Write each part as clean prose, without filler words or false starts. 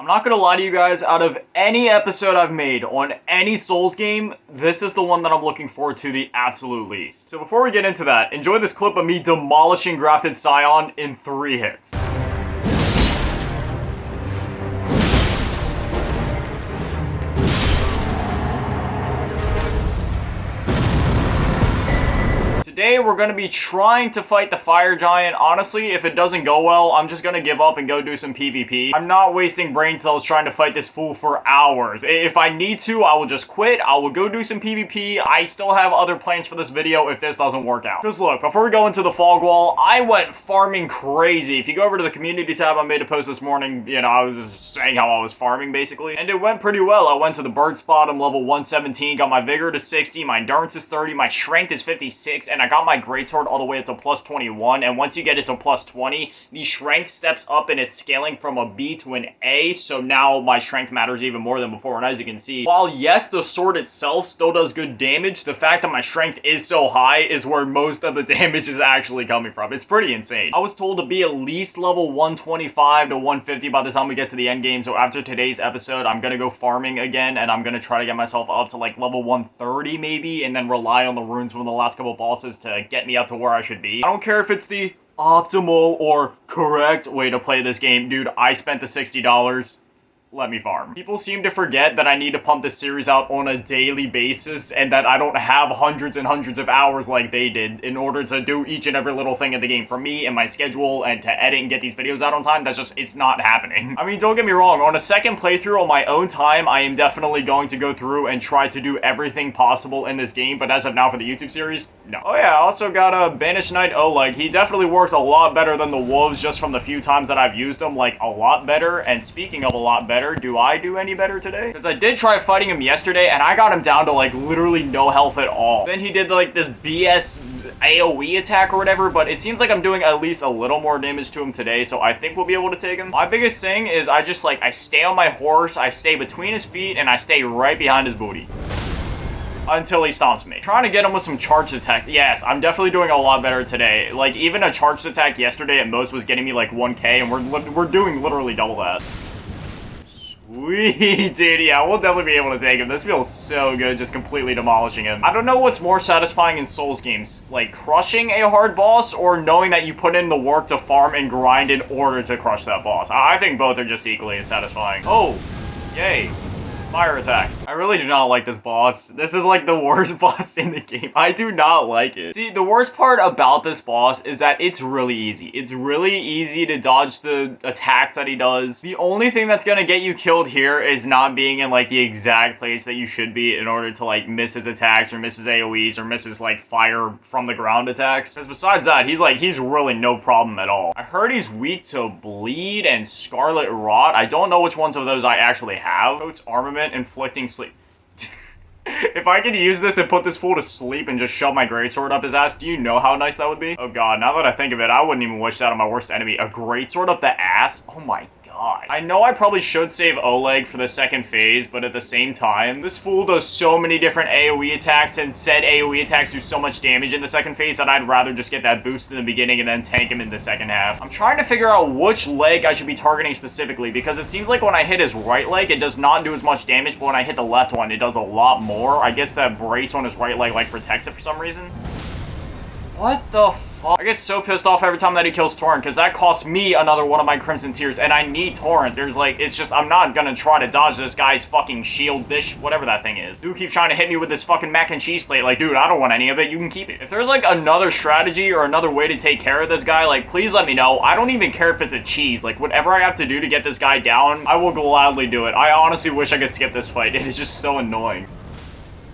I'm not gonna lie to you guys, out of any episode I've made on any Souls game, this is the one that I'm looking forward to the absolute least. So before we get into that, enjoy this clip of me demolishing Grafted Scion in 3 hits. Today we're going to be trying to fight the fire giant. Honestly, if it doesn't go well, I'm just going to give up and go do some PvP. I'm not wasting brain cells trying to fight this fool for hours. If I need to, I will just quit. I will go do some PvP. I still have other plans for this video if this doesn't work out. Because look, before we go into the fog wall, I went farming crazy. If you go over to the community tab, I made a post this morning. You know, I was just saying how I was farming basically. And it went pretty well. I went to the bird spot. I'm level 117. Got my vigor to 60. My endurance is 30. My strength is 56. And I got my greatsword all the way up to plus 21, and once you get it to plus 20, the strength steps up and it's scaling from a B to an A, so now my strength matters even more than before. And as you can see, while yes, the sword itself still does good damage, the fact that my strength is so high is where most of the damage is actually coming from. It's pretty insane. I was told to be at least level 125 to 150 by the time we get to the end game, so after today's episode, I'm gonna go farming again, and I'm gonna try to get myself up to like level 130 maybe, and then rely on the runes from the last couple bosses to get me up to where I should be. I don't care if it's the optimal or correct way to play this game. Dude, I spent the $60. Let me farm. People seem to forget that I need to pump this series out on a daily basis and that I don't have hundreds and hundreds of hours like they did in order to do each and every little thing in the game for me and my schedule and to edit and get these videos out on time. That's just, it's not happening. I mean, don't get me wrong. On a second playthrough on my own time, I am definitely going to go through and try to do everything possible in this game, but as of now for the YouTube series, no. Oh yeah, I also got a Banished Knight Oleg. He definitely works a lot better than the wolves just from the few times that I've used him, like a lot better. And speaking of a lot better, do I do any better today? Because I did try fighting him yesterday and I got him down to like literally no health at all. Then he did like this BS AoE attack or whatever, but it seems like I'm doing at least a little more damage to him today, so I think we'll be able to take him. My biggest thing is I just like, I stay on my horse, I stay between his feet, and I stay right behind his booty until he stomps me. Trying to get him with some charged attacks. Yes, I'm definitely doing a lot better today. Like, even a charged attack yesterday at most was getting me like 1k, and we're doing literally double that. Sweet, dude. Yeah, we'll definitely be able to take him. This feels so good, just completely demolishing him. I don't know what's more satisfying in Souls games, like crushing a hard boss or knowing that you put in the work to farm and grind in order to crush that boss. I think both are just equally as satisfying. Oh, yay. Fire attacks. I really do not like this boss. This is like the worst boss in the game. I do not like it. See, the worst part about this boss is that it's really easy. It's really easy to dodge the attacks that he does. The only thing that's gonna get you killed here is not being in like the exact place that you should be in order to like miss his attacks or miss his AoEs or miss his like fire from the ground attacks. Because besides that, he's really no problem at all. I heard he's weak to bleed and scarlet rot. I don't know which ones of those I actually have. Coat's armament, inflicting sleep. If I could use this and put this fool to sleep and just shove my greatsword up his ass, do you know how nice that would be? Oh god, now that I think of it, I wouldn't even wish that on my worst enemy. A greatsword up the ass? Oh my god. I know I probably should save Oleg for the second phase, but at the same time, this fool does so many different AoE attacks, and said AoE attacks do so much damage in the second phase that I'd rather just get that boost in the beginning and then tank him in the second half. I'm trying to figure out which leg I should be targeting specifically, because it seems like when I hit his right leg, it does not do as much damage, but when I hit the left one, it does a lot more. I guess that brace on his right leg like protects it for some reason. What the fuck? I get so pissed off every time that he kills Torrent, because that costs me another one of my Crimson Tears, and I need Torrent. There's like, it's just, I'm not gonna try to dodge this guy's fucking shield dish, whatever that thing is. Dude keeps trying to hit me with this fucking mac and cheese plate. Like, dude, I don't want any of it. You can keep it. If there's like another strategy or another way to take care of this guy, like, please let me know. I don't even care if it's a cheese. Like, whatever I have to do to get this guy down, I will gladly do it. I honestly wish I could skip this fight. It is just so annoying.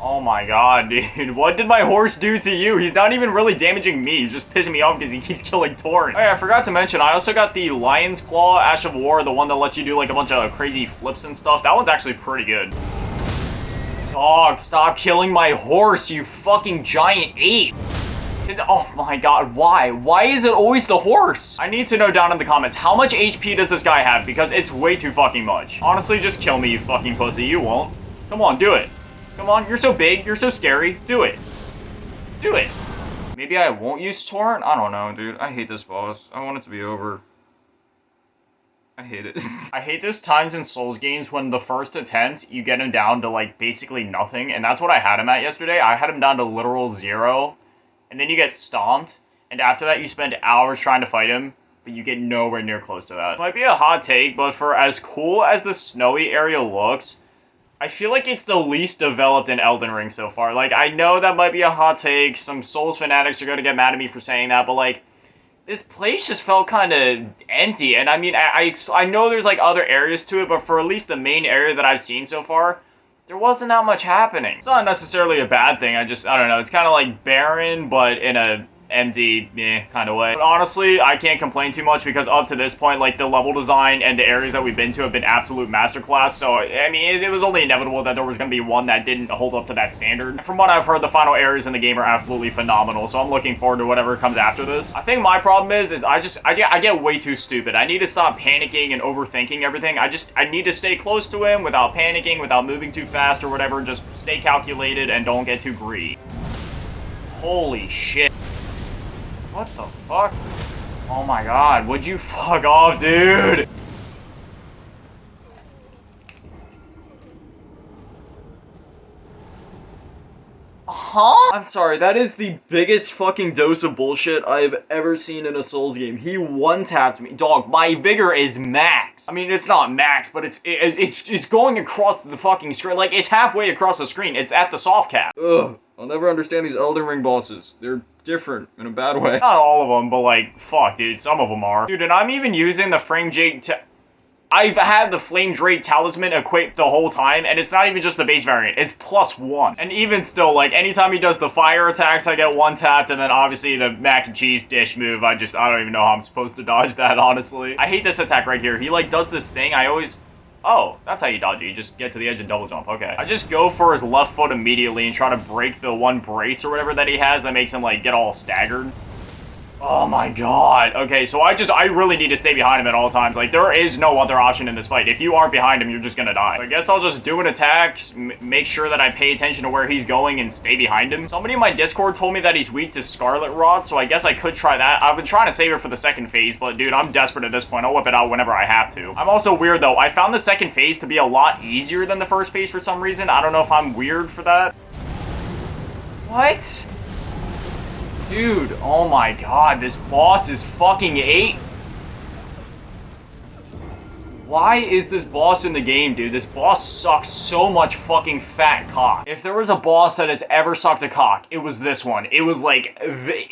Oh my god, dude. What did my horse do to you? He's not even really damaging me. He's just pissing me off because he keeps killing Torrent. Oh yeah, I forgot to mention, I also got the Lion's Claw Ash of War, the one that lets you do like a bunch of crazy flips and stuff. That one's actually pretty good. Dog, stop killing my horse, you fucking giant ape. Oh my god, why? Why is it always the horse? I need to know down in the comments, how much HP does this guy have? Because it's way too fucking much. Honestly, just kill me, you fucking pussy. You won't. Come on, do it. Come on, you're so big, you're so scary. Do it. Do it. Maybe I won't use Torrent? I don't know, dude. I hate this boss. I want it to be over. I hate it. I hate those times in Souls games when the first attempt, you get him down to, like, basically nothing, and that's what I had him at yesterday. I had him down to literal 0, and then you get stomped, and after that you spend hours trying to fight him, but you get nowhere near close to that. Might be a hot take, but for as cool as the snowy area looks, I feel like it's the least developed in Elden Ring so far. Like, I know that might be a hot take, some Souls fanatics are gonna get mad at me for saying that, but, like, this place just felt kind of empty, and I mean, I know there's, like, other areas to it, but for at least the main area that I've seen so far, there wasn't that much happening. It's not necessarily a bad thing, I don't know, it's kind of like barren, but in a empty, kind of way. But honestly, I can't complain too much because up to this point, like, the level design and the areas that we've been to have been absolute masterclass, so, I mean, it was only inevitable that there was going to be one that didn't hold up to that standard. And from what I've heard, the final areas in the game are absolutely phenomenal, so I'm looking forward to whatever comes after this. I think my problem is I get way too stupid. I need to stop panicking and overthinking everything. I need to stay close to him without panicking, without moving too fast or whatever, just stay calculated and don't get too greedy. Holy shit. What the fuck? Oh my god, would you fuck off, dude? Huh? I'm sorry, that is the biggest fucking dose of bullshit I've ever seen in a Souls game. He one-tapped me. Dog, my vigor is max. I mean, it's not max, but it's going across the fucking screen. Like, it's halfway across the screen. It's at the soft cap. Ugh. I'll never understand these Elden Ring bosses. They're different in a bad way. Not all of them, but, like, fuck, dude, some of them are. Dude, and I'm even using the Flame Drake I've had the Flame Drake talisman equipped the whole time, and it's not even just the base variant, it's +1. And even still, like, anytime he does the fire attacks, I get one-tapped, and then obviously the mac and cheese dish move, I don't even know how I'm supposed to dodge that, honestly. I hate this attack right here. He, like, does this thing, oh, that's how you dodge it. You just get to the edge and double jump. Okay. I just go for his left foot immediately and try to break the one brace or whatever that he has that makes him, like, get all staggered. Oh my god. Okay, so I really need to stay behind him at all times. Like, there is no other option in this fight. If you aren't behind him, you're just gonna die. So I guess I'll just do an attack, make sure that I pay attention to where he's going and stay behind him. Somebody in my Discord told me that he's weak to Scarlet Rot, so I guess I could try that. I've been trying to save it for the second phase, but dude, I'm desperate at this point. I'll whip it out whenever I have to. I'm also weird though. I found the second phase to be a lot easier than the first phase for some reason. I don't know if I'm weird for that. What? Dude, oh my god, this boss is fucking 8. Why is this boss in the game, dude? This boss sucks so much fucking fat cock. If there was a boss that has ever sucked a cock, it was this one. It was like,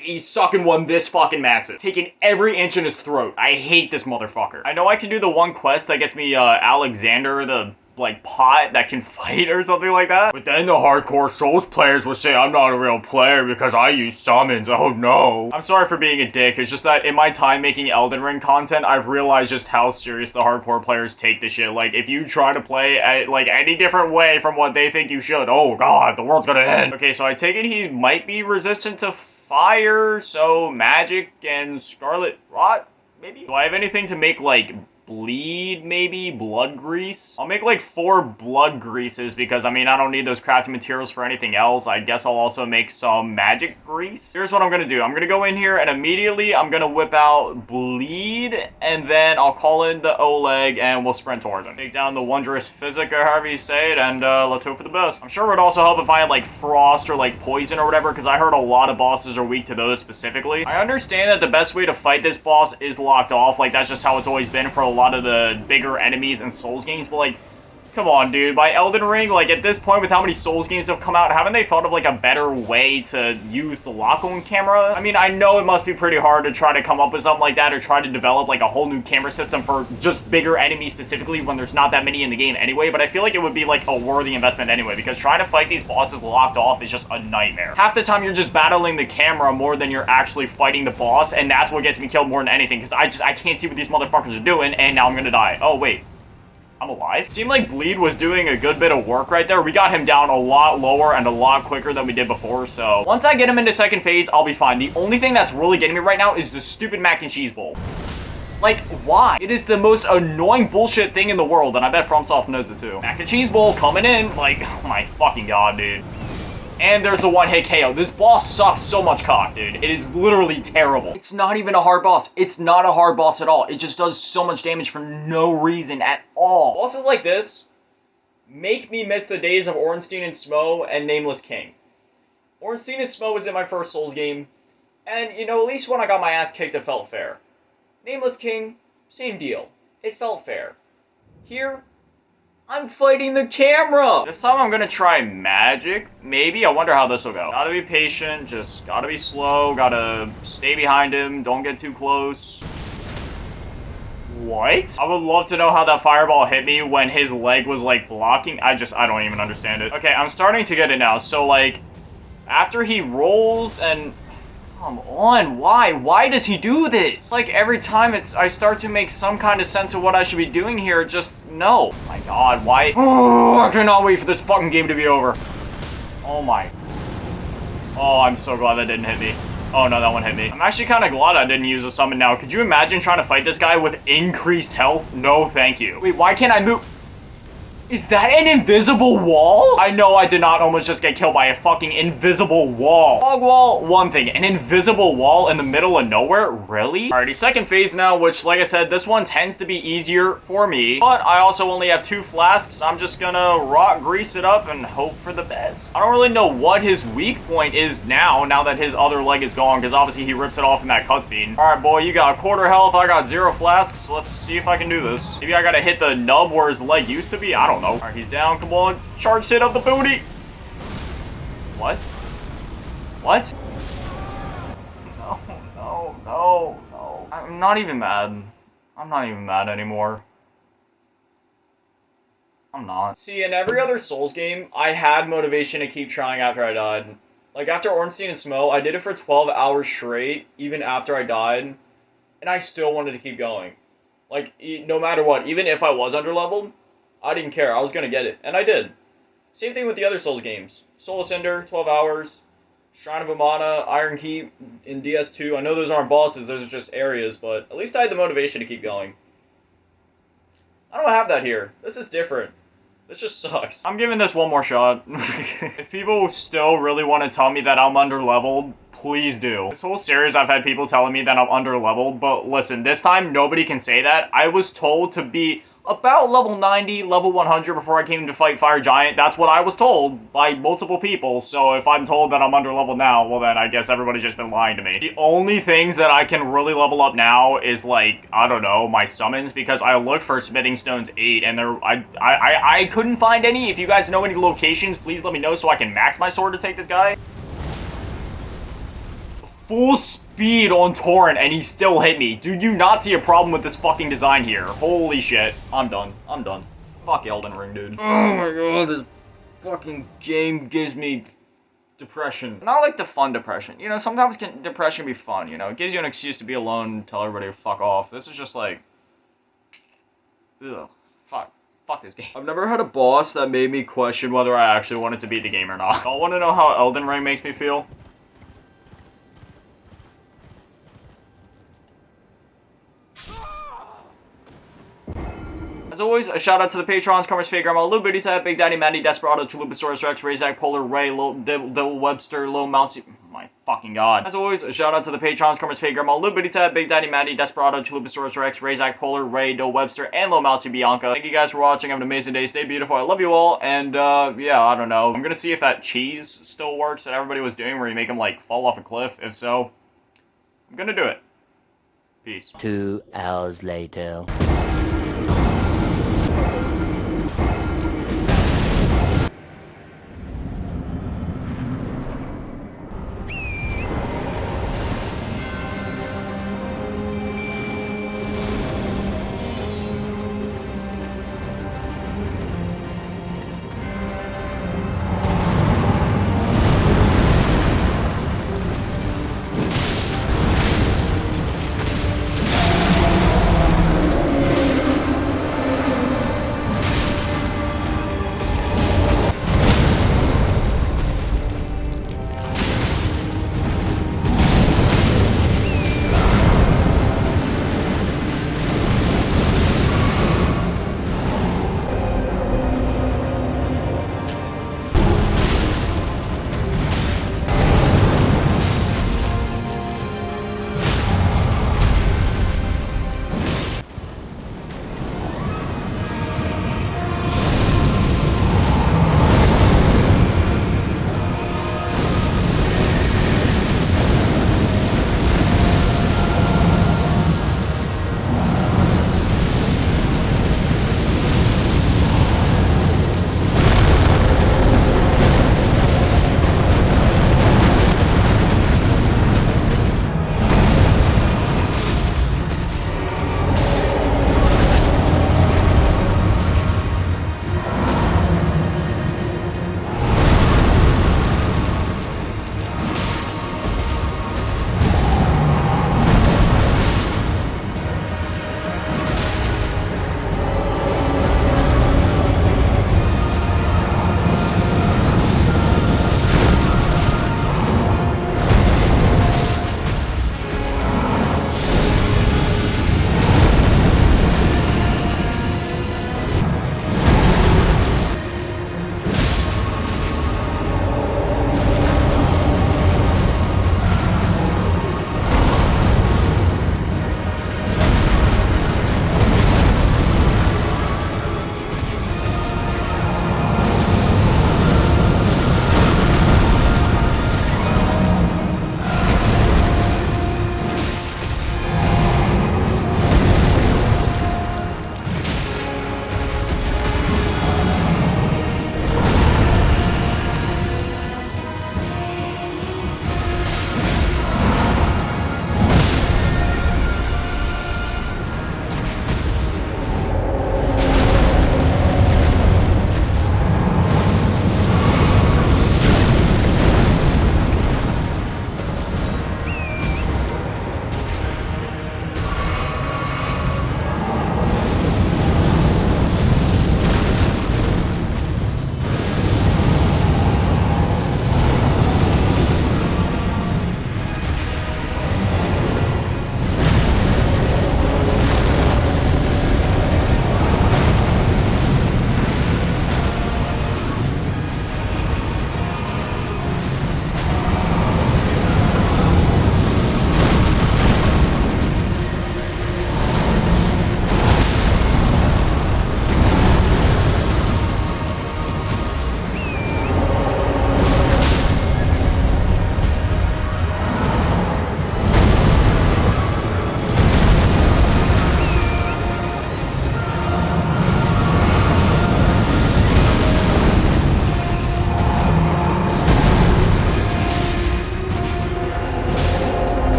he's sucking one this fucking massive. Taking every inch in his throat. I hate this motherfucker. I know I can do the one quest that gets me Alexander, the like pot that can fight or something like that. But then the hardcore Souls players will say I'm not a real player because I use summons. Oh no. I'm sorry for being a dick. It's just that in my time making Elden Ring content, I've realized just how serious the hardcore players take this shit. Like, if you try to play like any different way from what they think you should, oh god, the world's gonna end. Okay, so I take it he might be resistant to fire, so magic and Scarlet Rot, maybe? Do I have anything to make, like, bleed, maybe? Blood grease? I'll make like 4 blood greases because, I mean, I don't need those crafting materials for anything else. I guess I'll also make some magic grease. Here's what I'm gonna do. I'm gonna go in here and immediately I'm gonna whip out bleed and then I'll call in the Oleg and we'll sprint towards him. Take down the wondrous physic or however you say it and let's hope for the best. I'm sure it would also help if I had like frost or like poison or whatever because I heard a lot of bosses are weak to those specifically. I understand that the best way to fight this boss is locked off. Like, that's just how it's always been for a lot of the bigger enemies in Souls games, but like, come on, dude. By Elden Ring, like, at this point with how many Souls games have come out, haven't they thought of like a better way to use the lock-on camera? I mean, I know it must be pretty hard to try to come up with something like that or try to develop like a whole new camera system for just bigger enemies specifically when there's not that many in the game anyway, but I feel like it would be like a worthy investment anyway because trying to fight these bosses locked off is just a nightmare. Half the time you're just battling the camera more than you're actually fighting the boss, and that's what gets me killed more than anything because I can't see what these motherfuckers are doing, and now I'm gonna die. Oh, wait. I'm alive? Seemed like Bleed was doing a good bit of work right there. We got him down a lot lower and a lot quicker than we did before, so once I get him into second phase, I'll be fine. The only thing that's really getting me right now is the stupid mac and cheese bowl. Like, why? It is the most annoying bullshit thing in the world, and I bet FromSoft knows it too. Mac and cheese bowl coming in, like, oh my fucking god, dude. And there's the one-hit KO. This boss sucks so much cock, dude. It is literally terrible. It's not even a hard boss. It's not a hard boss at all. It just does so much damage for no reason at all. Bosses like this make me miss the days of Ornstein and Smo and Nameless King. Ornstein and Smo was in my first Souls game, and, you know, at least when I got my ass kicked, it felt fair. Nameless King, same deal. It felt fair. Here, I'm fighting the camera! This time I'm gonna try magic, maybe? I wonder how this will go. Gotta be patient, just gotta be slow, gotta stay behind him, don't get too close. What? I would love to know how that fireball hit me when his leg was, like, blocking. I don't even understand it. Okay, I'm starting to get it now. So, like, after he rolls and... Come on, why? Why does he do this? Like, every time I start to make some kind of sense of what I should be doing here, just, no. Oh my god, why? Oh, I cannot wait for this fucking game to be over. Oh my. Oh, I'm so glad that didn't hit me. Oh no, that one hit me. I'm actually kind of glad I didn't use a summon now. Could you imagine trying to fight this guy with increased health? No, thank you. Wait, why can't I move? Is that an invisible wall? I know I did not almost just get killed by a fucking invisible wall. Fog wall, one thing. An invisible wall in the middle of nowhere? Really? Alrighty, second phase now, which, like I said, this one tends to be easier for me. But I also only have 2 flasks. I'm just gonna grease it up and hope for the best. I don't really know what his weak point is now that his other leg is gone, because obviously he rips it off in that cutscene. Alright, boy, you got 1/4 health. I got 0 flasks. Let's see if I can do this. Maybe I gotta hit the nub where his leg used to be. I don't know. Alright, he's down. Come on. Charge hit of the booty. What? What? No, no, no, no. I'm not even mad. I'm not even mad anymore. I'm not. See, in every other Souls game, I had motivation to keep trying after I died. Like, after Ornstein and Smo, I did it for 12 hours straight, even after I died, and I still wanted to keep going. Like, no matter what, even if I was underleveled, I didn't care. I was gonna get it. And I did. Same thing with the other Souls games. Soul Ascender, 12 hours. Shrine of Amana, Iron Keep in DS2. I know those aren't bosses, those are just areas, but at least I had the motivation to keep going. I don't have that here. This is different. This just sucks. I'm giving this one more shot. If people still really want to tell me that I'm underleveled, please do. This whole series I've had people telling me that I'm underleveled, but listen, this time nobody can say that. I was told to be about level 90, level 100 before I came to fight Fire Giant. That's what I was told by multiple people, so if I'm told that I'm underleveled now, well then I guess everybody's just been lying to me. The only things that I can really level up now is, like, I don't know, my summons, because I looked for Smithing Stones 8 and I couldn't find any. If you guys know any locations, please let me know so I can max my sword to take this guy. Full speed on Torrent and he still hit me. Do you not see a problem with this fucking design here? Holy shit. I'm done. I'm done. Fuck Elden Ring, dude. Oh my god, this fucking game gives me depression. Not like the fun depression. You know, sometimes depression be fun, you know? It gives you an excuse to be alone and tell everybody to fuck off. This is just like... Ugh. Fuck this game. I've never had a boss that made me question whether I actually wanted to beat the game or not. Y'all want to know how Elden Ring makes me feel? As always, a shout out to the patrons, Commerce Fake Grandma, Lil Bitty Tap, Big Daddy Mandy, Desperado, Chalupasaurus Rex, Razak, Polar Ray, Lil Devil Webster, Lil Mousey. My fucking god. As always, a shout out to the patrons, Commerce Fake Grandma, Lil Bitty Tap, Big Daddy Mandy, Desperado, Chalupasaurus Rex, Razak, Polar Ray, Dil Webster, and Lil Mousey Bianca. Thank you guys for watching. Have an amazing day. Stay beautiful. I love you all. And, yeah, I don't know. I'm gonna see if that cheese still works that everybody was doing where you make them, like, fall off a cliff. If so, I'm gonna do it. Peace. 2 hours later.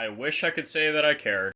I wish I could say that I cared.